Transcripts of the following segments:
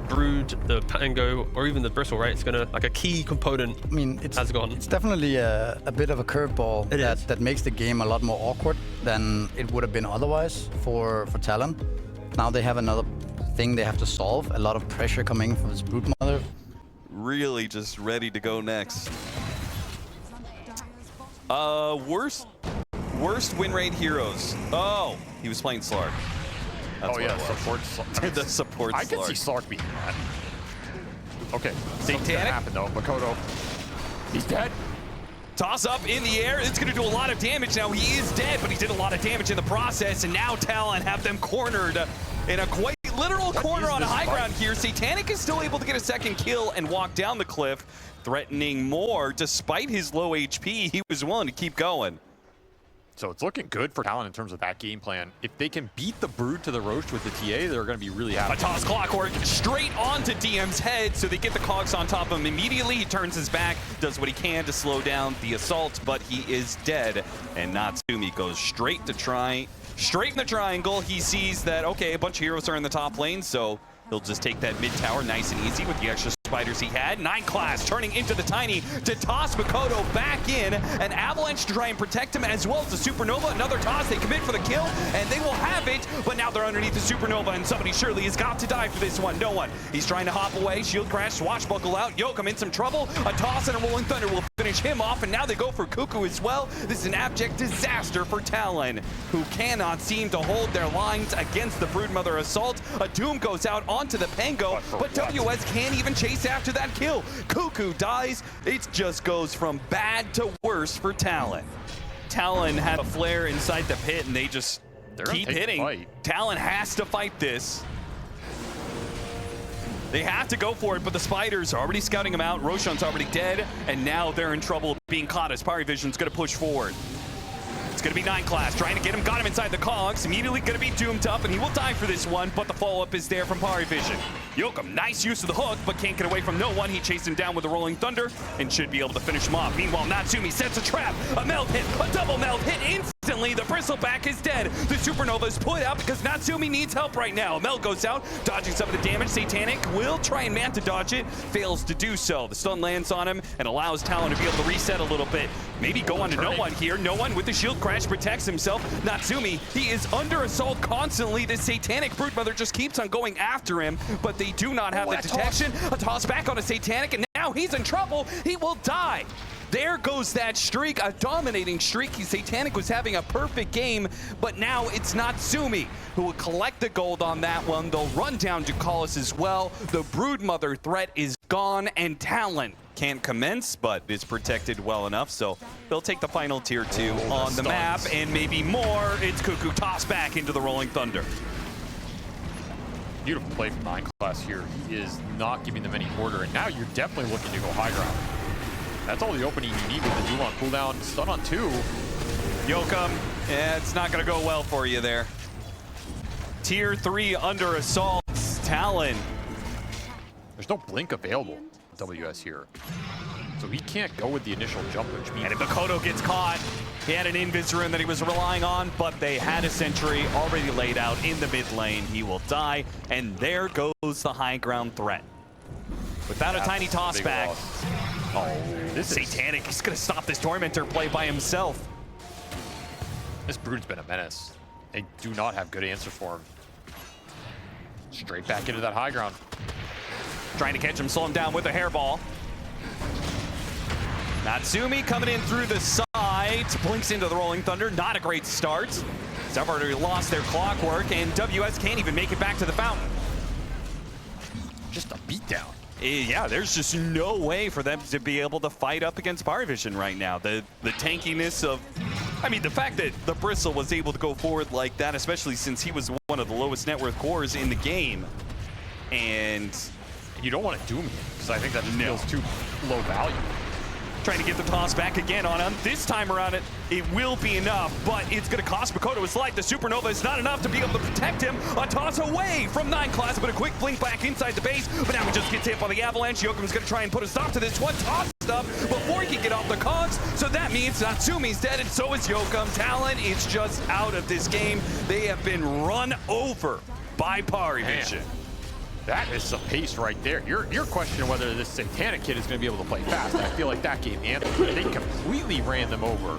Brood, the Pango, or even the Bristle, right? It's gonna, like, a key component. I mean, has gone. It's definitely a bit of a curveball that makes the game a lot more awkward than it would have been otherwise for Talon. Now they have another thing they have to solve. A lot of pressure coming from this Brood Mother. Really just ready to go next. Worst win rate heroes. Oh, he was playing Slark. That's support Slark. The support Slark. I can see Slark being that. Okay, Satanic happened though. Makoto, he's dead. Toss up in the air. It's going to do a lot of damage. Now he is dead, but he did a lot of damage in the process. And now Talon have them cornered in a quite literal corner on high ground here. Satanic is still able to get a second kill and walk down the cliff, threatening more. Despite his low HP, he was willing to keep going. So it's looking good for Talon in terms of that game plan. If they can beat the Brood to the Roche with the TA, they're going to be really happy. A toss clockwork straight onto DM's head, so they get the cogs on top of him immediately. He turns his back, does what he can to slow down the assault, but he is dead. And Natsumi goes straight in the triangle. He sees that, okay, a bunch of heroes are in the top lane, so he'll just take that mid tower nice and easy with the extra spiders he had. 9 class turning into the tiny to toss Makoto back in. An avalanche to try and protect him, as well as the supernova. Another toss, they commit for the kill, and they will have it. But now they're underneath the supernova, and somebody surely has got to die for this one. No one. He's trying to hop away. Shield crash, swashbuckle out. Yokum in some trouble. A toss and a rolling thunder will finish him off, and now they go for Cuckoo as well. This is an abject disaster for Talon, who cannot seem to hold their lines against the Broodmother assault. A Doom goes out onto the Pango, but WS can't even chase after that kill. Cuckoo dies. It just goes from bad to worse for Talon. Talon had a flare inside the pit, and they just keep hitting. Talon has to fight this. They have to go for it, but the spiders are already scouting him out. Roshan's already dead, and now they're in trouble being caught as Parivision's going to push forward. It's going to be 9 class, trying to get him, got him inside the cogs, immediately going to be doomed up, and he will die for this one, but the follow-up is there from Parivision. Yokum, nice use of the hook, but can't get away from no one. He chased him down with a rolling thunder and should be able to finish him off. Meanwhile, Natsumi sets a trap, a meld hit, a double meld hit instantly. The bristleback is dead. The supernova is put out because Natsumi needs help right now. A meld goes out, dodging some of the damage. Satanic will try and manta dodge it, fails to do so. The stun lands on him and allows Talon to be able to reset a little bit. Maybe go on to no one here. No one with the shield crash protects himself. Natsumi, he is under assault constantly. This Satanic Broodmother just keeps on going after him, but they do not have the detection. A toss back on a Satanic, and now he's in trouble. He will die. There goes that streak, a dominating streak. Satanic was having a perfect game, but now it's Natsumi who will collect the gold on that one. They'll run down Ducalis as well. The Broodmother threat is gone, and Talon can't commence, but is protected well enough, so they'll take the final tier 2 on the map, and maybe more. It's Cuckoo tossed back into the Rolling Thunder. Beautiful play from 9 class here. He is not giving them any order, and now you're definitely looking to go high ground. That's all the opening you need with the duel on cooldown. Stun on 2. Yokum, yeah, it's not going to go well for you there. Tier 3 under assault. Talon. There's no blink available with WS here. So he can't go with the initial jump, which means... And if Makoto gets caught, he had an invis rune that he was relying on, but they had a sentry already laid out in the mid lane. He will die, and there goes the high ground threat. Without a tiny toss back. Oh, this Satanic, he's going to stop this Tormentor play by himself. This Brood's been a menace. They do not have good answers for him. Straight back into that high ground. Trying to catch him, slow him down with a hairball. Natsumi coming in through the side, blinks into the Rolling Thunder. Not a great start. They've already lost their clockwork, and WS can't even make it back to the fountain. Just a beatdown. Yeah, there's just no way for them to be able to fight up against Parivision right now. The tankiness of, I mean, the fact that the Bristle was able to go forward like that, especially since he was one of the lowest net worth cores in the game. And you don't want to doom him, because I think that feels too low value. Trying to get the toss back again on him. This time around it will be enough, but it's going to cost Makoto his life. The supernova is not enough to be able to protect him. A toss away from 9 class, but a quick blink back inside the base. But now he just gets hit by the avalanche. Yokum's going to try and put a stop to this one. Tossed up before he can get off the cogs. So that means Natsumi's dead, and so is Yokum. Talon is just out of this game. They have been run over by Parivision. That is the pace right there. You're questioning whether this Satanic kid is going to be able to play fast. I feel like that gave Anthem. They completely ran them over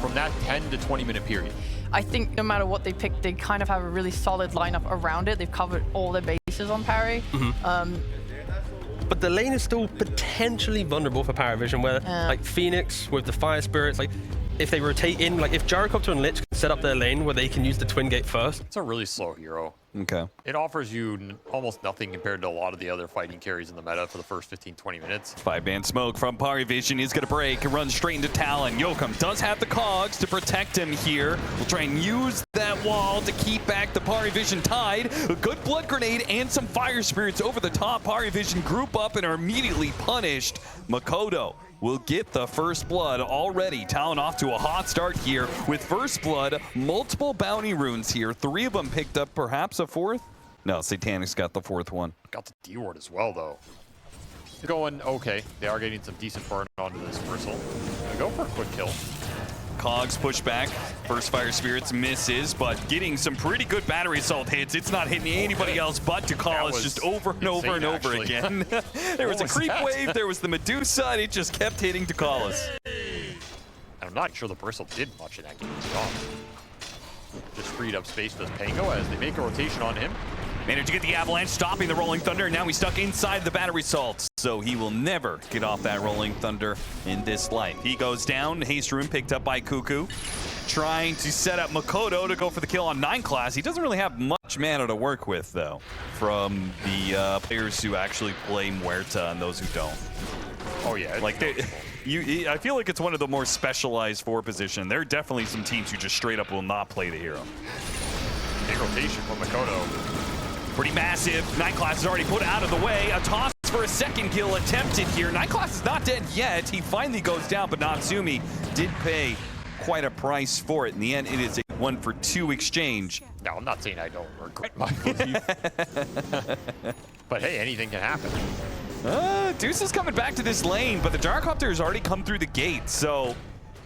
from that 10 to 20 minute period. I think no matter what they pick, they kind of have a really solid lineup around it. They've covered all their bases on Parry. But the lane is still potentially vulnerable for Parivision, where like Phoenix with the Fire Spirits, like if they rotate in, like if Gyrocopter and Lich can set up their lane where they can use the Twin Gate first. It's a really slow hero. Okay. It offers you almost nothing compared to a lot of the other fighting carries in the meta for the first 15-20 minutes. 5-man smoke from Parivision is going to break and run straight into Talon. Yokum does have the cogs to protect him here. We'll try and use that wall to keep back the Parivision tide. A good blood grenade and some fire spirits over the top. Parivision group up and are immediately punished. Makoto will get the first blood already. Talon off to a hot start here with first blood. Multiple bounty runes here. 3 of them picked up, perhaps a 4th? No, Satanic's got the 4th one. Got the D-ward as well, though. Going okay. They are getting some decent burn onto this Bristle. Gonna go for a quick kill. Cogs push back. First Fire Spirits misses, but getting some pretty good battery assault hits. It's not hitting anybody else but Ducalis just over and over and over again. There was a creep wave, there was the Medusa, and it just kept hitting Ducalis. I'm not sure the Bristle did much in that game. Just freed up space for this Pango as they make a rotation on him. Managed to get the Avalanche, stopping the Rolling Thunder, and now he's stuck inside the battery assault. So he will never get off that Rolling Thunder in this life. He goes down, Haste Rune picked up by Cuckoo. Trying to set up Makoto to go for the kill on 9 class. He doesn't really have much mana to work with, though, from the players who actually play Muerta and those who don't. Oh, yeah. Like, I feel like it's one of the more specialized 4 position. There are definitely some teams who just straight up will not play the hero. Big rotation from Makoto. Pretty massive. 9 class is already put out of the way. A toss for a second kill attempted here. 9 class is not dead yet. He finally goes down, but Natsumi did pay quite a price for it. In the end, it is a 1-for-2 exchange. No, I'm not saying I don't regret my leave. But hey, anything can happen. Deuce is coming back to this lane, but the Gyrocopter has already come through the gate, so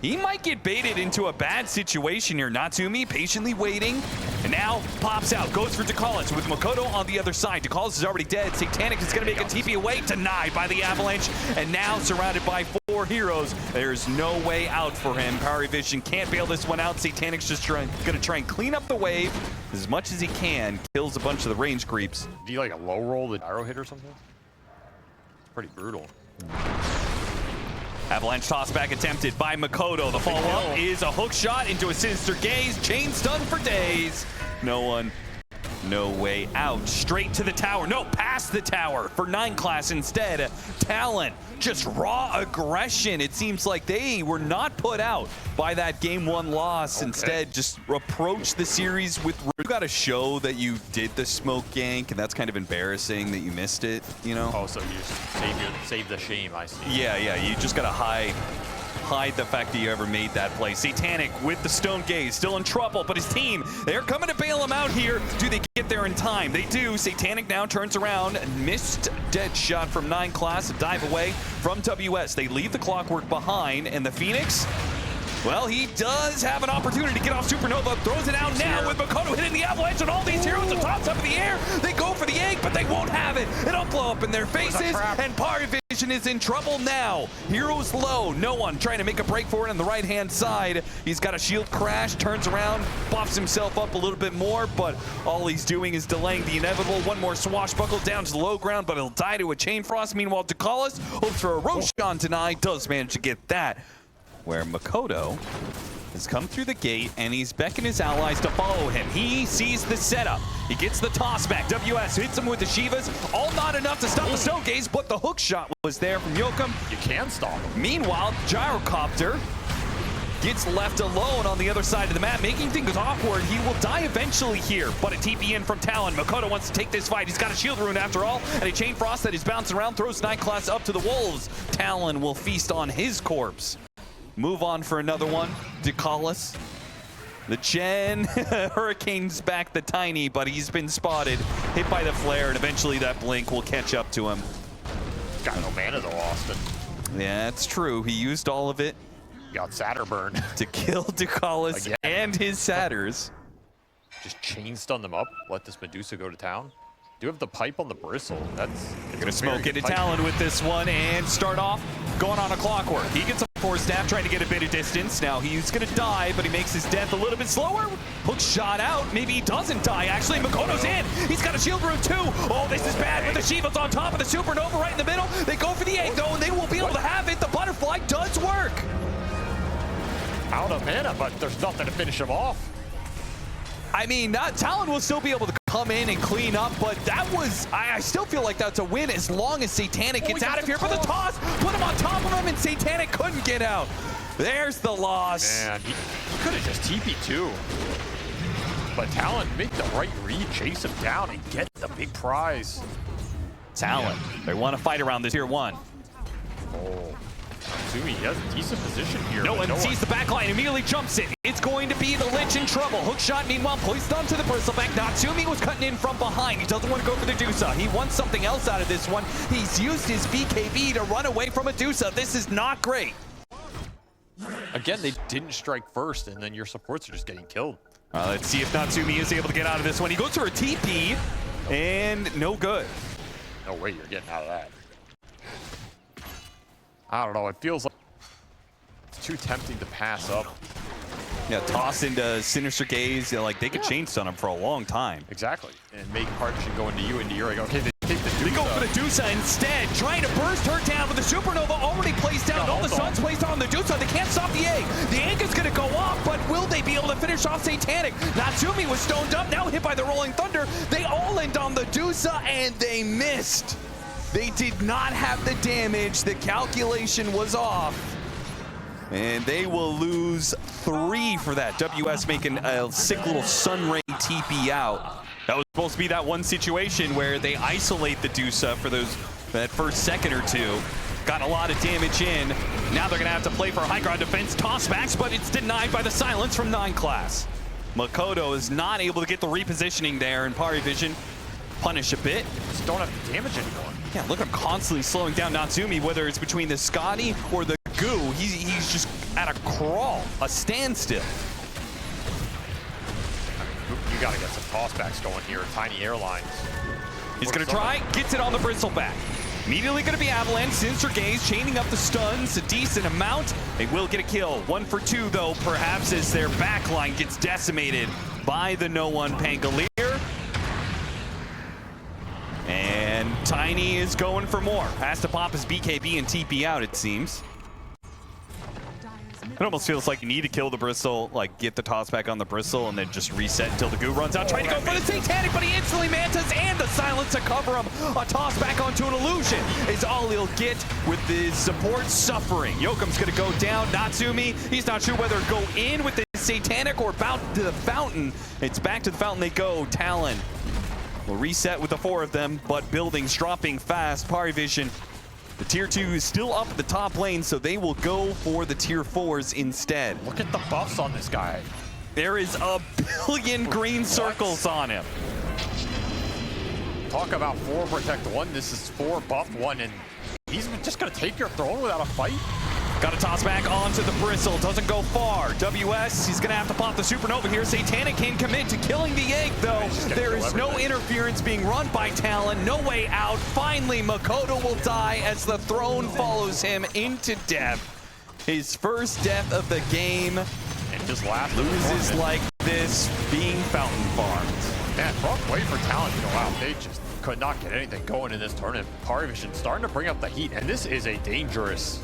he might get baited into a bad situation here. Natsumi patiently waiting, and now pops out, goes for Ducalis with Makoto on the other side. Ducalis is already dead. Satanic is going to make a TP away, denied by the Avalanche, and now surrounded by 4 heroes. There's no way out for him. Parivision can't bail this one out. Satanic's just going to try and clean up the wave as much as he can. Kills a bunch of the range creeps. Do you like a low roll the arrow hit or something? Pretty brutal. Avalanche toss back attempted by Makoto. The follow-up is a hook shot into a sinister gaze. Chain stun for days. No one, no way out. Straight to the tower. No, past the tower for 9 class instead. Talon, just raw aggression. It seems like they were not put out by that game 1 loss. Instead, just approach the series with... You got to show that you did the smoke gank, and that's kind of embarrassing that you missed it, you know? Oh, so you just save the shame, I see. Yeah, you just got to hide the fact that you ever made that play. Satanic with the Stone Gaze, still in trouble, but his team, they're coming to bail him out here. Do they get there in time? They do. Satanic now turns around, missed dead shot from 9 class, a dive away from WS. They leave the Clockwork behind, and the Phoenix, well, he does have an opportunity to get off Supernova, throws it out now with Makoto hitting the Avalanche, and all these heroes are tossed up in the air. They go for the egg, but they won't have it. It'll blow up in their faces, and Parivision is in trouble now. Heroes low, no one trying to make a break for it on the right-hand side. He's got a shield crash, turns around, buffs himself up a little bit more, but all he's doing is delaying the inevitable. One more swashbuckle down to the low ground, but he'll die to a chain frost. Meanwhile, Ducalis hopes for a Roshan denied, does manage to get that, where Makoto has come through the gate and he's beckoned his allies to follow him. He sees the setup. He gets the toss back. WS hits him with the Shivas. All not enough to stop the Stone Gaze, but the hook shot was there from Yokum. You can stop him. Meanwhile, Gyrocopter gets left alone on the other side of the map, making things awkward. He will die eventually here, but a TP in from Talon. Makoto wants to take this fight. He's got a shield rune after all, and a Chain Frost that is bouncing around, throws 9 class up to the wolves. Talon will feast on his corpse. Move on for another one. Ducalis. The Chen hurricanes back the Tiny, but he's been spotted, hit by the flare, and eventually that blink will catch up to him. Got no mana though, Austin. Yeah, it's true. He used all of it. Got Satterburn to kill Ducalis and his Satyrs. Just chain stun them up. Let this Medusa go to town. Do have the pipe on the bristle. That's Gonna smoke into Talon with this one and start off going on a clockwork. He gets a force snap, trying to get a bit of distance. Now he's gonna die, but he makes his death a little bit slower. Hook shot out. Maybe he doesn't die. Actually, Makoto's in. He's got a shield room too. Oh, this is bad with the Shiva's on top of the supernova right in the middle. They go for the egg though, and they will be able to have it. The butterfly does work. Out of mana, but there's nothing to finish him off. I mean, Talon will still be able to come in and clean up, but that was, I still feel like that's a win as long as Satanic gets out of here for the toss. Put him on top of him, and Satanic couldn't get out. There's the loss. Man, he could have just TP'd too. But Talon make the right read, chase him down, and get the big prize. Talon, they want to fight around this tier 1. Oh, Natsumi, he has a decent position here. No one sees the backline, immediately jumps it. It's going to be the Lich in trouble. Hook shot, meanwhile, placed onto the bristleback. Natsumi was cutting in from behind. He doesn't want to go for the Medusa. He wants something else out of this one. He's used his BKB to run away from Medusa. This is not great. Again, they didn't strike first, and then your supports are just getting killed. Let's see if Natsumi is able to get out of this one. He goes for a TP, and no good. No way you're getting out of that. I don't know, it feels like it's too tempting to pass up. Yeah, toss into Sinister Gaze. Like, they could chain stun him for a long time. Exactly, and make Parivision go into you, and you're like, okay, they take the Dusa. They go for the Dusa instead, trying to burst her down, but the Supernova already placed down. All the sun's placed on the Dusa. They can't stop the egg. The egg is going to go off, but will they be able to finish off Satanic? Natsumi was stoned up, now hit by the Rolling Thunder. They all end on the Dusa, and they missed. They did not have the damage. The calculation was off. And they will lose 3 for that. WS making a sick little sun ray TP out. That was supposed to be that one situation where they isolate the Dusa for that first second or two. Got a lot of damage in. Now they're gonna have to play for high ground defense tossbacks, but it's denied by the silence from 9 class. Makoto is not able to get the repositioning there, and Parivision punish a bit. Just don't have to damage anyone. Yeah, look, I'm constantly slowing down Natsumi, whether it's between the Scotty or the Goo. He's just at a crawl, a standstill. You gotta get some tossbacks going here, tiny airlines. He's gonna try, gets it on the bristleback. Immediately gonna be Avalanche, Sinister Gaze, chaining up the stuns, a decent amount. They will get a kill. 1 for 2 though, perhaps, as their backline gets decimated by the no-one Pangolier. And Tiny is going for more. Has to pop his BKB and TP out, it seems. It almost feels like you need to kill the Bristle, like get the toss back on the Bristle, and then just reset until the Goo runs out. Trying to go for the Satanic, but he instantly mantas and the silence to cover him. A toss back onto an illusion is all he'll get with his support suffering. Yoakum's gonna go down. Natsumi, he's not sure whether to go in with the Satanic or bounce to the fountain. It's back to the fountain they go. Talon will reset with the 4 of them, but buildings dropping fast. Parivision, the tier 2 is still up at the top lane, so they will go for the tier 4s instead. Look at the buffs on this guy. There is a billion green circles on him. Talk about 4 protect 1. This is 4 buff 1, and he's just gonna take your throne without a fight. Got to toss back onto the Bristle. Doesn't go far. WS, he's going to have to pop the Supernova here. Satanic can commit to killing the egg, though. There is no interference being run by Talon. No way out. Finally, Makoto will die as the throne follows him into death. His first death of the game. And just last loses like this, being fountain farmed. Man, rough way for Talon to go out. They just could not get anything going in this tournament. Parivision starting to bring up the heat, and this is a dangerous